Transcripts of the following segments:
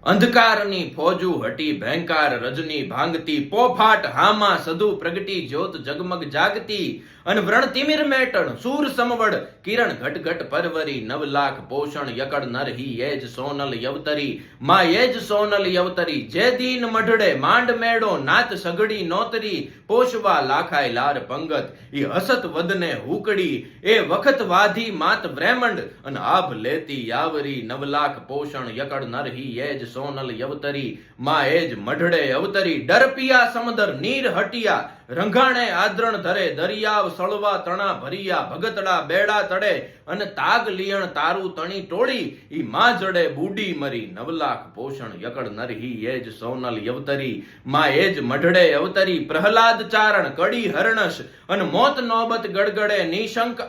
અંધકારની ફોજુ હટી ભયંકાર રજની ભાંગતી પોફાટ હામાં સધુ પ્રગટી જ્યોત જગમગ જાગતી અન વ્રણ તિમિર મેટણ સૂર સમવડ કિરણ ઘટ ઘટ પરવરી નવ લાખ પોષણ યકડ નર હી એજ સોનલ યવતરી માં એજ સોનલ યવતરી જે દીન મઢડે માંડ મેડો નાત સગડી નોતરી પોષવા લાખાય લાર પંગત ઈ હસત વદને હુકડી એ વખત વાધી માત બ્રહ્મંડ અન આભ લેતી યાવરી નવ લાખ પોષણ યકડ નર હી એજ સોનલ યવતરી માં એજ મઢડે અવતરી ડરપિયા સમદર નીર હટિયા રંગાણે આદ્રણ ધરે દરિયાવ સળવા તણા ભરિયા ભગતડા બેડા તડે અને તાગ લિયણ તારું તણી ટોળી ઈ માં જડે બુડી મરી નવ લાખ પોષણ યકડ નરહી એજ સોનલ યવતરી માં એજ મઢડે અવતરી પ્રહલાદ ચારણ કડી હરણશ અને મોત નોબત ગડગડે નિશંક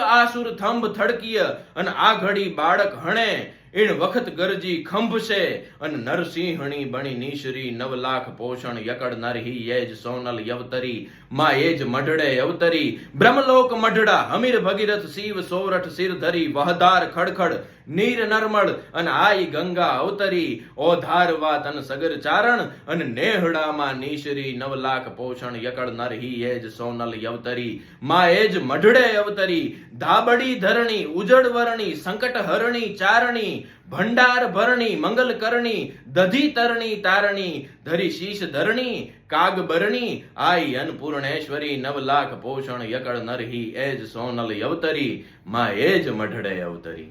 આસુર થંભ થડકીય અને આ ઘડી બાળક હણે ઈણ વખત ગરજી ખંભશે અને નરસિંહણી બણી નીશરી નવ લાખ પોષણ યકડ નરહી એજ સોનલ યવતરી માં એજ મઢડે અવતરી બ્રહ્મલોક મઢડા હમીર ભગીરથ શિવ સોરઠ સિર ધરી વહદાર ખડખડ નીર નરમળ અને આઈ ગંગા અવતરી ઓધારવા તન સગર ચારણ અને નેહડામાં નીશરી નવ લાખ પોષણ યકડ નરહી એજ સોનલ યવતરી માં એજ મઢડે અવતરી ધાબડી ધરણી ઉજળ વરણી સંકટ હરણી ચારણી ભંડાર ભરણી મંગલ કરણી દધી તરણી તારણી ધરી શીશ ધરણી કાગ બરણી આઈ અન્નપૂર્ણેશ્વરી નવ લાખ પોષણ યકડ નરહી એજ સોનલ યવતરી માં એજ મઢડે અવતરી.